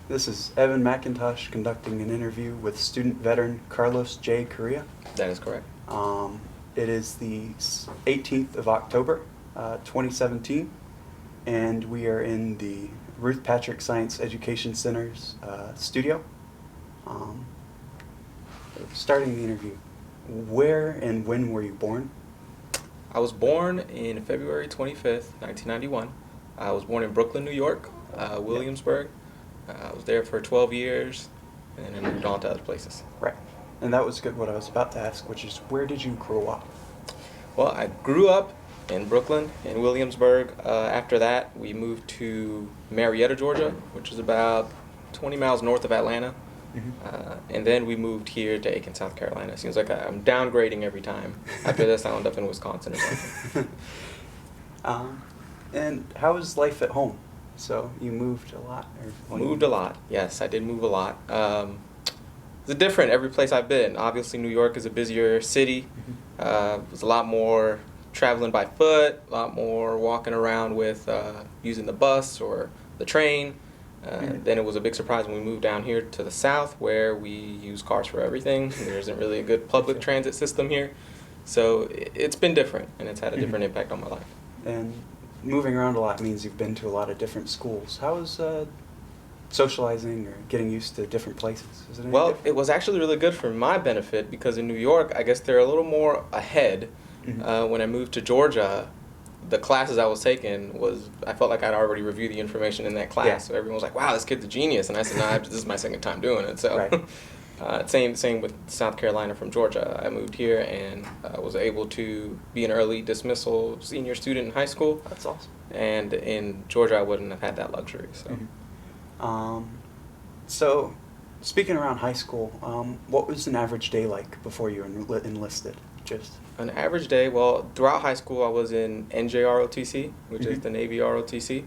This is Evan McIntosh conducting an interview with student veteran Carlos J. Corea. That is correct. It is the 18th of October, 2017, and we are in the Ruth Patrick Science Education Center's studio. Starting the interview, where and when were you born? I was born in February 25th, 1991. I was born in Brooklyn, New York, Williamsburg. I was there for 12 years and then moved on to other places. Right. And that was good what I was about to ask, which is where did you grow up? Well, I grew up in Brooklyn, in Williamsburg. After that, we moved to Marietta, Georgia, which is about 20 miles north of Atlanta. And then we moved here to Aiken, South Carolina. It seems like I'm downgrading every time. After this, I'll end up in Wisconsin or something. And how was life at home? So you moved a lot? Moved a lot. Yes, I did move a lot. It's different every place I've been. Obviously, New York is a busier city. It was a lot more traveling by foot, a lot more walking around with using the bus or the train. Then it was a big surprise when we moved down here to the south, where we use cars for everything. There isn't really a good public transit system here. So it's been different, and it's had a different impact on my life. And moving around a lot means you've been to a lot of different schools. How is socializing or getting used to different places? Is it any different? It was actually really good for my benefit because in New York, I guess they're a little more ahead. When I moved to Georgia, the classes I was taking I felt like I'd already reviewed the information in that class. Yeah. So everyone was like, wow, this kid's a genius. And I said, no, this is my second time doing it. So Right. same with South Carolina from Georgia. I moved here and was able to be an early dismissal senior student in high school. That's awesome. And in Georgia, I wouldn't have had that luxury. So. So, speaking around high school, what was an average day like before you enlisted? Just an average day, well, throughout high school I was in NJROTC, which is the Navy ROTC.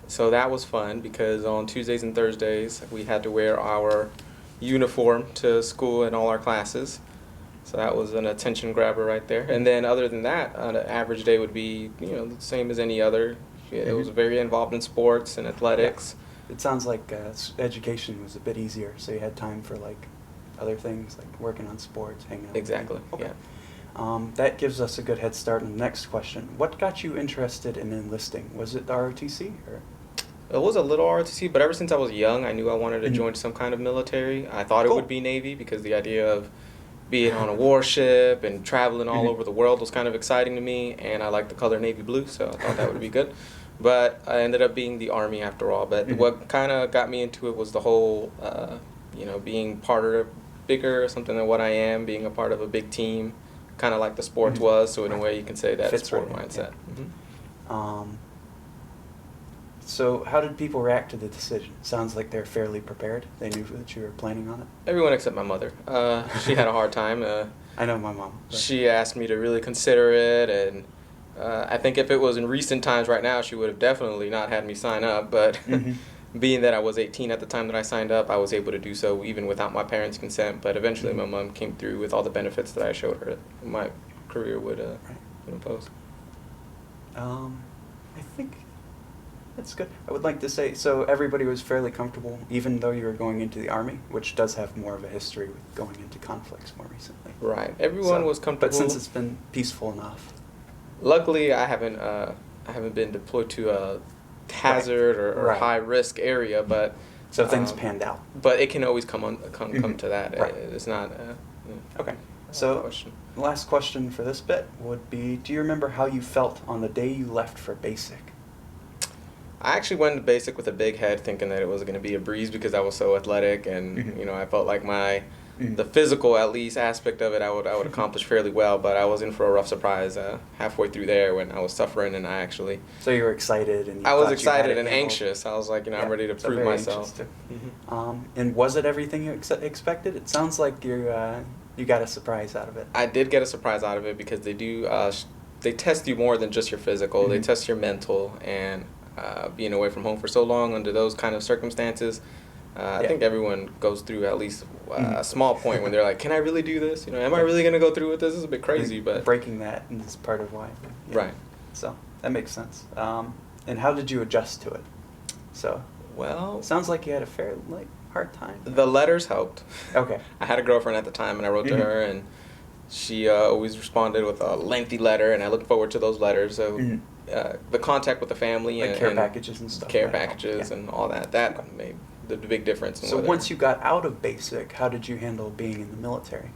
So that was fun because on Tuesdays and Thursdays we had to wear our uniform to school in all our classes. So that was an attention grabber right there. And then other than that, an average day would be, the same as any other. It was very involved in sports and athletics. Yeah. It sounds like education was a bit easier, so you had time for other things like working on sports, hanging out. Exactly. Okay. Yeah. That gives us a good head start on the next question. What got you interested in enlisting? Was it the ROTC or? It was a little ROTC, but ever since I was young, I knew I wanted to join some kind of military. I thought it would be Navy because the idea of being on a warship and traveling all over the world was kind of exciting to me, and I liked the color navy blue, so I thought that would be good. But I ended up being the Army after all. But what kind of got me into it was the whole, being part of bigger, something than what I am, being a part of a big team, kind of like the sports was. So in a way, you can say that Fits sport right in, mindset. yeah. So how did people react to the decision? Sounds like they're fairly prepared. They knew that you were planning on it. Everyone except my mother. She had a hard time. I know my mom. She asked me to really consider it, and I think if it was in recent times right now, she would have definitely not had me sign up. But being that I was 18 at the time that I signed up, I was able to do so even without my parents' consent. But eventually my mom came through with all the benefits that I showed her my career would impose. I think that's good. I would like to say, so everybody was fairly comfortable, even though you were going into the Army, which does have more of a history with going into conflicts more recently. Right. Everyone was comfortable. But since it's been peaceful enough. Luckily, I haven't been deployed to a hazard or high risk area, but so things panned out. But it can always come to that. Right. It's not. Okay. So question. The last question for this bit would be: do you remember how you felt on the day you left for basic? I actually went to basic with a big head, thinking that it was going to be a breeze because I was so athletic, and I felt like the physical, at least, aspect of it, I would accomplish fairly well. But I was in for a rough surprise halfway through there when I was suffering, and I actually. So you were excited, and I was excited and anxious. I was like, I'm ready to prove myself. And was it everything you expected? It sounds like you got a surprise out of it. I did get a surprise out of it because they do. They test you more than just your physical. They test your mental, and being away from home for so long under those kind of circumstances. I think everyone goes through at least a small point when they're like, can I really do this? Am I really going to go through with this? This is a bit crazy, but breaking that is part of why. Right. So that makes sense. And how did you adjust to it? So Well, Sounds like you had a fair hard time. the letters helped. Okay. I had a girlfriend at the time, and I wrote to her, and she always responded with a lengthy letter, and I look forward to those letters. So the contact with the family Like and care packages and stuff. care like that. packages Yeah. and all that made the big difference. In So whether- once you got out of basic, how did you handle being in the military?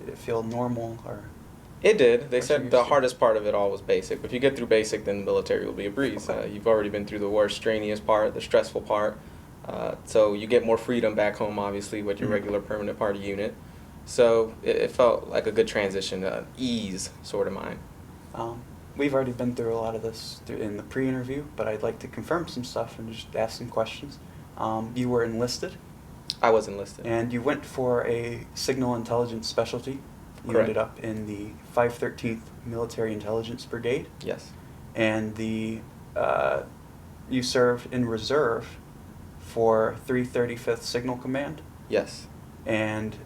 Did it feel normal or? It did. They What you said used the to? hardest part of it all was basic. But if you get through basic, then the military will be a breeze. Okay. You've already been through the worst, strenuous part, the stressful part. So you get more freedom back home, obviously, with your regular permanent party unit. So it felt like a good transition, ease sort of mine. We've already been through a lot of this in the pre-interview, but I'd like to confirm some stuff and just ask some questions. You were enlisted, I was enlisted. and you went for a signal intelligence specialty. You Correct. ended up in the 513th Military Intelligence Brigade, Yes. and you served in reserve for 335th Signal Command, Yes. and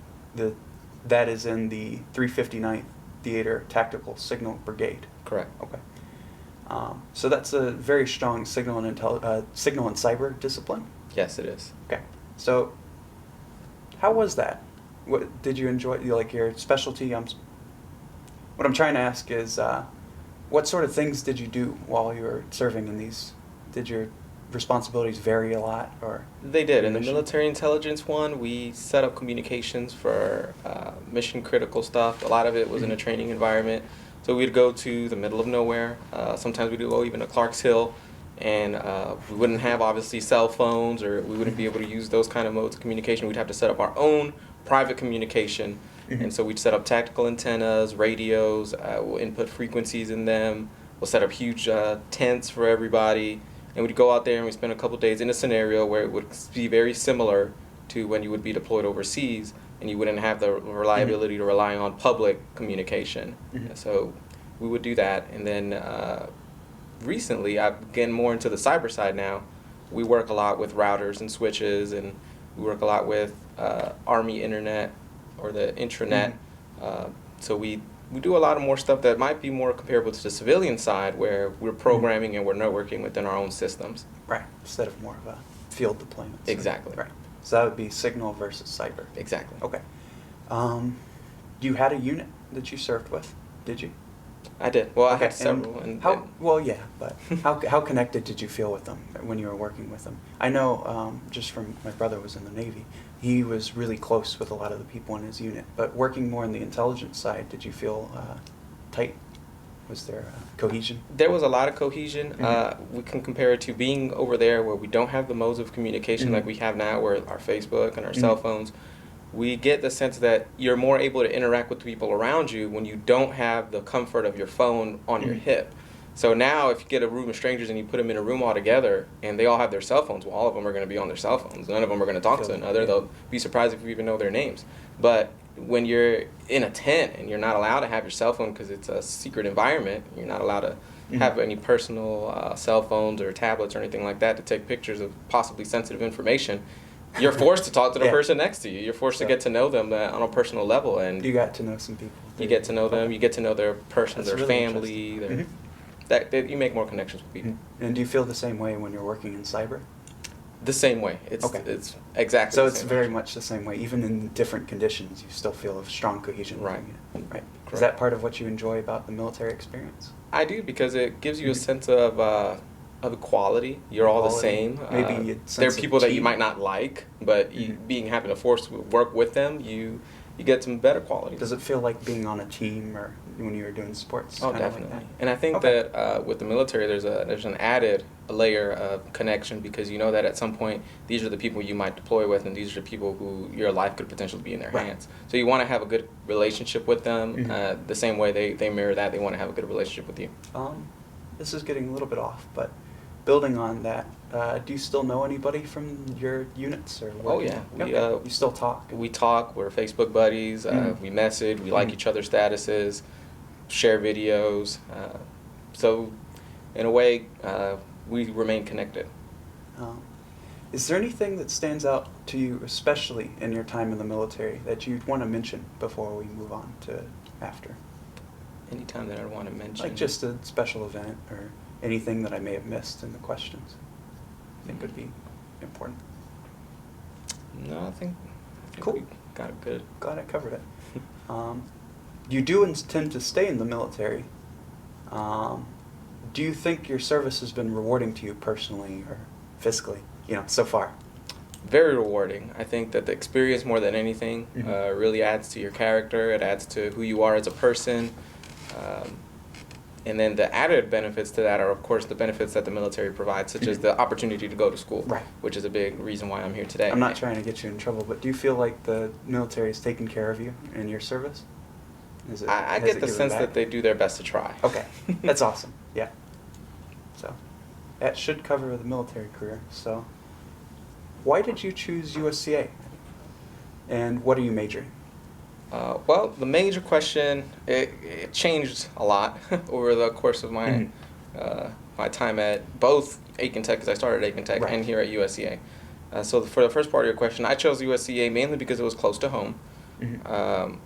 that is in the 359th Theater Tactical Signal Brigade. Correct. Okay. So that's a very strong signal and cyber discipline. Yes, it is. Okay. So, how was that? What did you enjoy? Like your specialty? What I'm trying to ask is, what sort of things did you do while you were serving in these? Did your responsibilities vary a lot, or? They did. In the mission? military intelligence one, we set up communications for mission critical stuff. A lot of it was in a training environment. So we'd go to the middle of nowhere. Sometimes we'd go even to Clark's Hill, and we wouldn't have obviously cell phones, or we wouldn't be able to use those kind of modes of communication. We'd have to set up our own private communication. And so we'd set up tactical antennas, radios, we'll input frequencies in them. We'll set up huge tents for everybody. And we'd go out there and we spend a couple days in a scenario where it would be very similar to when you would be deployed overseas, and you wouldn't have the reliability to rely on public communication. So we would do that. And then recently, I've gotten more into the cyber side now. We work a lot with routers and switches, and we work a lot with Army Internet or the intranet. So we do a lot of more stuff that might be more comparable to the civilian side, where we're programming and we're networking within our own systems. Right. Instead of more of a field deployment. Exactly. Right. So that would be signal versus cyber. Exactly. Okay. You had a unit that you served with, did you? I did. Well, I Okay, had several. Well, yeah, but how connected did you feel with them when you were working with them? I know just from my brother was in the Navy, he was really close with a lot of the people in his unit. But working more on the intelligence side, did you feel tight? Was there cohesion? There was a lot of cohesion. We can compare it to being over there where we don't have the modes of communication like we have now, where our Facebook and our cell phones. We get the sense that you're more able to interact with the people around you when you don't have the comfort of your phone on your hip. So now if you get a room of strangers and you put them in a room all together and they all have their cell phones, well, all of them are going to be on their cell phones. None of them are going to talk to another. They'll be surprised if you even know their names. But when you're in a tent and you're not allowed to have your cell phone because it's a secret environment, you're not allowed to have any personal cell phones or tablets or anything like that to take pictures of possibly sensitive information. You're forced to talk to the person next to you. You're forced to get to know them on a personal level, and You got to know some people. you get to know them. You get to know their person, That's their really family. interesting. That you make more connections with people. And do you feel the same way when you're working in cyber? The same way. It's exactly. So the it's same very way. much the same way. Even in different conditions, you still feel a strong cohesion. Right. Right. Is Correct. that part of what you enjoy about the military experience? I do, because it gives you a sense of equality. You're all the Equality. same. Maybe a there sense are of people that you team. might not like, but you, being having to force work with them, you get some better qualities. Does it feel like being on a team, or when you were doing sports? Oh, kinda like definitely. that? And I think Okay. that with the military, there's an added layer of connection, because you know that at some point these are the people you might deploy with, and these are the people who your life could potentially be in their Right. hands. So you want to have a good relationship with them. The same way they mirror that, they want to have a good relationship with you. This is getting a little bit off, but building on that, do you still know anybody from your units? Or Oh, yeah. you still talk? We talk. We're Facebook buddies. We message. We like each other's statuses, share videos. So, in a way, we remain connected. Is there anything that stands out to you, especially in your time in the military, that you'd want to mention before we move on to after? Anytime that I want to mention. Like just a special event or anything that I may have missed in the questions, I think would be important? No, I think Cool. we got it good. Glad I covered it. You do intend to stay in the military. Do you think your service has been rewarding to you personally or fiscally, so far? Very rewarding. I think that the experience, more than anything, really adds to your character. It adds to who you are as a person. And then the added benefits to that are, of course, the benefits that the military provides, such as the opportunity to go to school, Right. which is a big reason why I'm here today. I'm not trying to get you in trouble, but do you feel like the military is taking care of you in your service? I has get it the given sense back? that they do their best to try. Okay, that's awesome. Yeah. So that should cover the military career. So why did you choose USCA? And what are you majoring? Well, the major question, it changed a lot over the course of my my time at both Aiken Tech, because I started at Aiken Tech, Right. and here at USCA. So for the first part of your question, I chose USCA mainly because it was close to home.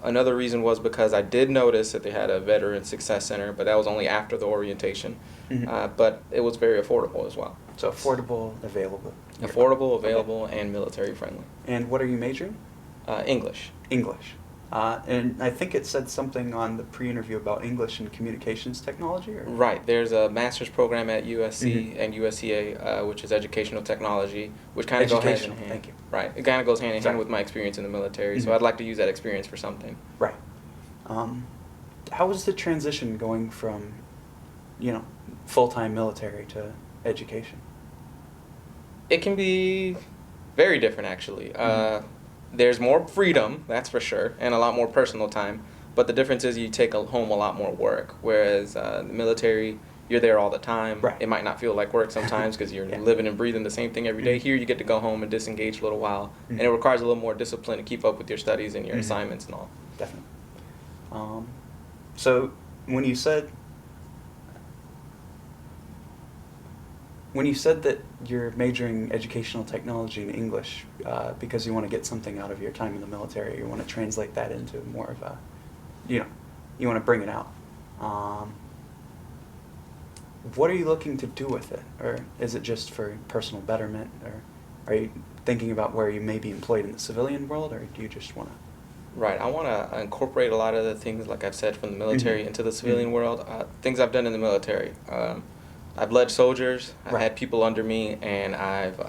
Another reason was because I did notice that they had a Veteran Success Center, but that was only after the orientation. But it was very affordable as well. So affordable, available. Affordable, available, and military friendly. And what are you majoring? English. English. And I think it said something on the pre-interview about English and communications technology? Or? Right. There's a master's program at USC and USCA, which is educational technology, which kind of go hand in hand. Thank you. Right. It kind of goes hand in Sorry. hand with my experience in the military, so I'd like to use that experience for something. Right. How was the transition going from, full-time military to education? It can be very different, actually. There's more freedom, that's for sure, and a lot more personal time. But the difference is you take home a lot more work, whereas the military, you're there all the time. Right. It might not feel like work sometimes because you're Yeah. living and breathing the same thing every day. Here you get to go home and disengage a little while, and it requires a little more discipline to keep up with your studies and your assignments and all. Definitely. So when you said that you're majoring educational technology in English because you want to get something out of your time in the military, you want to translate that into more of a, you want to bring it out. What are you looking to do with it? Or is it just for personal betterment? Or are you thinking about where you may be employed in the civilian world, or do you just want to? Right. I want to incorporate a lot of the things, like I've said, from the military into the civilian world. Things I've done in the military. I've led soldiers. I've had people under me, and I've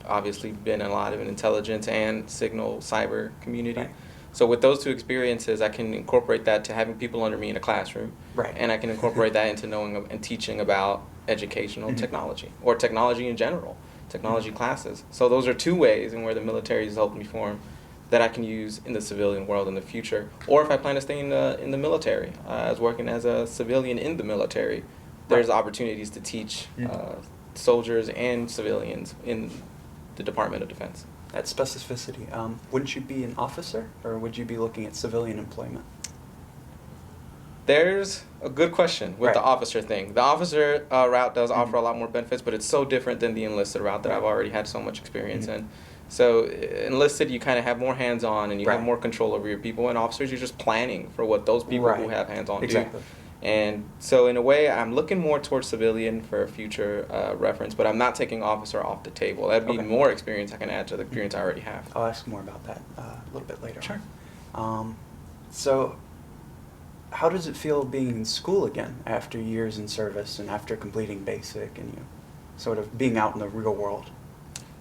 obviously been in a lot of an intelligence and signal cyber community. Right. So with those two experiences, I can incorporate that to having people under me in a classroom. Right. And I can incorporate that into knowing and teaching about educational technology, or technology in general, technology classes. So those are two ways in where the military has helped me form that I can use in the civilian world in the future. Or if I plan to stay in the military, as working as a civilian in the military, there's opportunities to teach soldiers and civilians in the Department of Defense. That specificity, wouldn't you be an officer, or would you be looking at civilian employment? There's a good question with the officer thing. The officer route does offer a lot more benefits, but it's so different than the enlisted route that I've already had so much experience in. So enlisted, you kind of have more hands-on, and you have more control over your people. And officers, you're just planning for what those people who have hands-on do. And so in a way, I'm looking more towards civilian for future reference, but I'm not taking officer off the table. That'd be more experience I can add to the experience I already have. I'll ask more about that a little bit later. Sure. So how does it feel being in school again after years in service and after completing basic and sort of being out in the real world?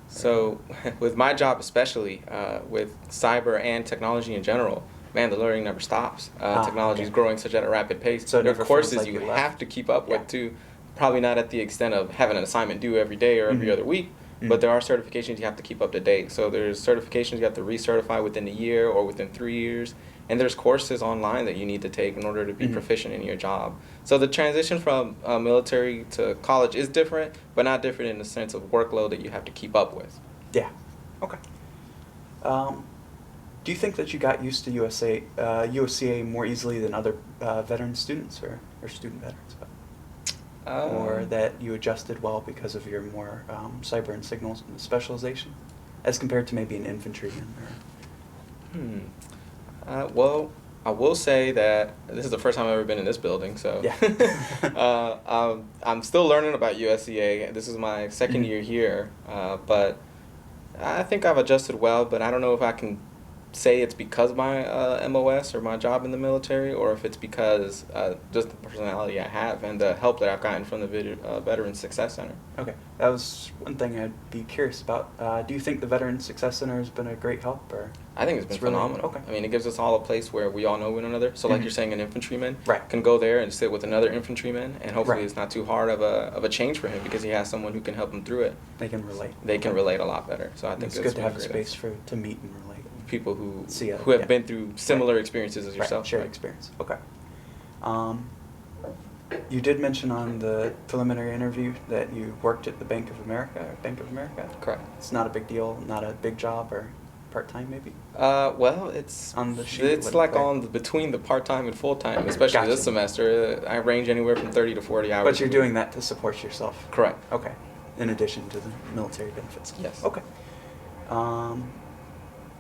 So with my job especially, with cyber and technology in general, man, the learning never stops. Technology is growing such at a rapid pace. So it there are never courses feels like you you left. have to keep up with too. Probably not at the extent of having an assignment due every day or every other week, but there are certifications you have to keep up to date. So there's certifications you have to recertify within a year or within 3 years. And there's courses online that you need to take in order to be proficient in your job. So the transition from military to college is different, but not different in the sense of workload that you have to keep up with. Yeah. Okay. Do you think that you got used to USCA more easily than other veteran students or student veterans? Or that you adjusted well because of your more cyber and signals specialization as compared to maybe an infantryman? Well, I will say that this is the first time I've ever been in this building, so I'm still learning about USCA. This is my second year here, but I think I've adjusted well, but I don't know if I can say it's because of my MOS or my job in the military, or if it's because just the personality I have and the help that I've gotten from the Veterans Success Center. Okay, that was one thing I'd be curious about. Do you think the Veterans Success Center has been a great help, or? I think it's been phenomenal. Okay. I mean, it gives us all a place where we all know one another. So, like you're saying, an infantryman Right. can go there and sit with another infantryman, and hopefully Right. it's not too hard of a change for him because he has someone who can help him through it. They can relate. They can relate a lot better. So I think it's good to have a space to meet and relate. People who See who have yeah. been through similar experiences as yourself. Right. Shared experience. Okay. You did mention on the preliminary interview that you worked at the Bank of America. Correct. It's not a big deal, not a big job, or part-time maybe? Well, it's on the sheet. It's like between the part-time and full-time, especially Gotcha. this semester. I range anywhere from 30 to 40 hours. But you're doing that to support yourself. Correct. Okay. In addition to the military benefits. Yes. Okay.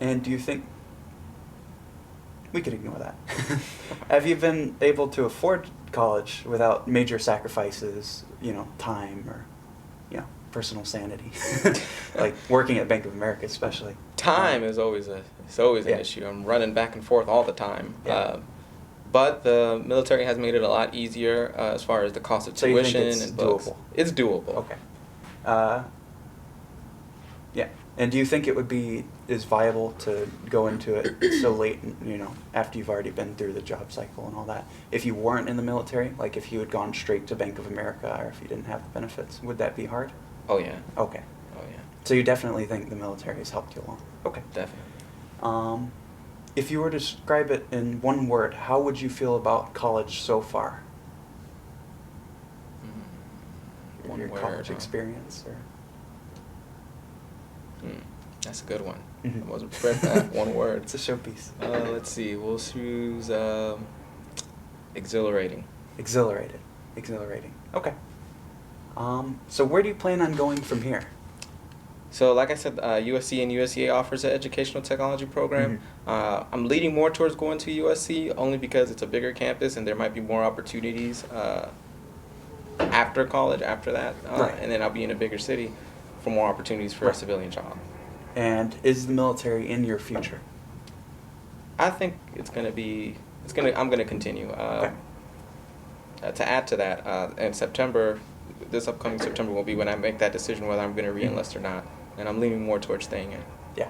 And do you think we could ignore that? Have you been able to afford college without major sacrifices, time or, personal sanity? Like working at Bank of America especially. Time is always an issue. I'm running back and forth all the time. Yeah. But the military has made it a lot easier as far as the cost of So you think tuition it's and books. doable? It's doable. Okay. Yeah. And do you think it would be as viable to go into it so late, after you've already been through the job cycle and all that? If you weren't in the military, like if you had gone straight to Bank of America or if you didn't have the benefits, would that be hard? Oh, yeah. Okay. Oh, yeah. So you definitely think the military has helped you along? Okay. Definitely. If you were to describe it in one word, how would you feel about college so far? One Your word, college huh? experience, or? That's a good one. Mhm. I wasn't prepared for that. One word. It's a showpiece. Let's see. We'll choose exhilarating. Exhilarating. Okay. So where do you plan on going from here? So, like I said, USC and USCA offers an educational technology program. I'm leaning more towards going to USC only because it's a bigger campus and there might be more opportunities after college, after that. Right. And then I'll be in a bigger city for more opportunities for a civilian job. And is the military in your future? I think I'm going to continue. Okay. To add to that, in September, this upcoming September will be when I make that decision whether I'm going to re-enlist or not. And I'm leaning more towards staying in. Yeah.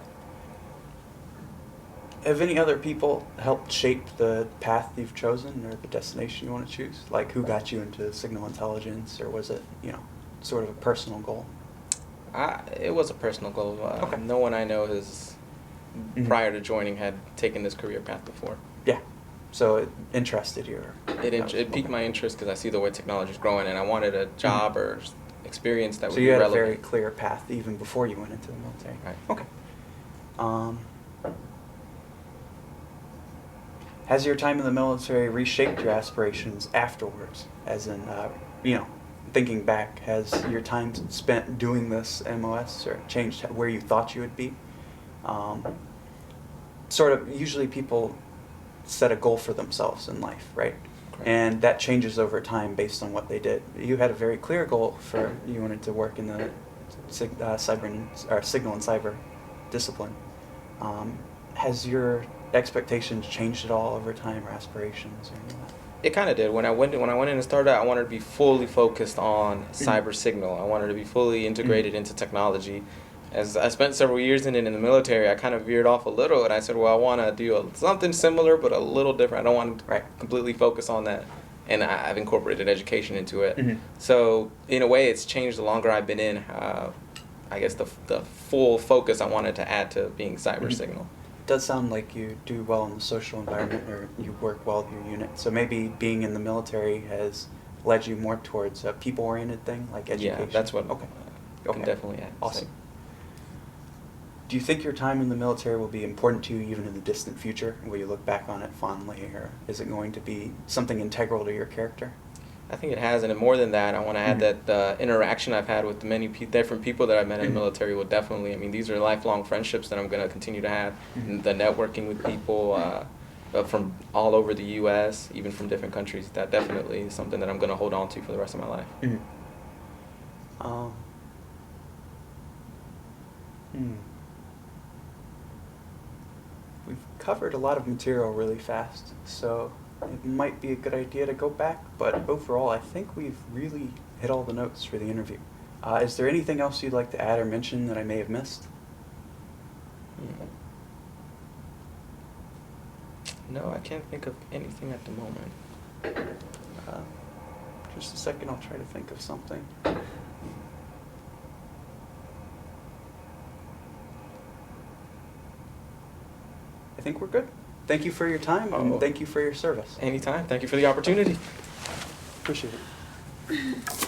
Have any other people helped shape the path you've chosen or the destination you want to choose? Like who got you into signal intelligence, or was it, sort of a personal goal? It was a personal goal. Okay. No one I know has, prior to joining, had taken this career path before. Yeah. So it interested you? It piqued my interest because I see the way technology is growing, and I wanted a job or experience that would be relevant. So relevant. you had a very clear path even before you went into the military? Right. Okay. Has your time in the military reshaped your aspirations afterwards? As in, thinking back, has your time spent doing this MOS or changed where you thought you would be? Usually people set a goal for themselves in life, right? Correct. And that changes over time based on what they did. You had a very clear goal for you wanted to work in the signal and cyber discipline. Has your expectations changed at all over time, or aspirations, or anything like that? It kind of did. When I went in and started, I wanted to be fully focused on cyber signal. I wanted to be fully integrated into technology. As I spent several years in the military, I kind of veered off a little, and I said, well, I want to do something similar but a little different. I don't want to completely focus on that. And I've incorporated education into it. So in a way, it's changed the longer I've been in. I guess the full focus I wanted to add to being cyber signal. It does sound like you do well in the social environment, or you work well with your unit. So maybe being in the military has led you more towards a people-oriented thing, like education? Yeah, that's what I can definitely add. Awesome. Do you think your time in the military will be important to you even in the distant future? Will you look back on it fondly, or is it going to be something integral to your character? I think it has, and more than that, I want to add that the interaction I've had with the many different people that I've met in the military will definitely, these are lifelong friendships that I'm going to continue to have. The networking with people from all over the U.S., even from different countries, that definitely is something that I'm going to hold on to for the rest of my life. we've covered a lot of material really fast, so it might be a good idea to go back, but overall I think we've really hit all the notes for the interview. Is there anything else you'd like to add or mention that I may have missed? No, I can't think of anything at the moment. Just a second, I'll try to think of something. I think we're good. Thank you for your time, and thank you for your service. Anytime. Thank you for the opportunity. Appreciate it.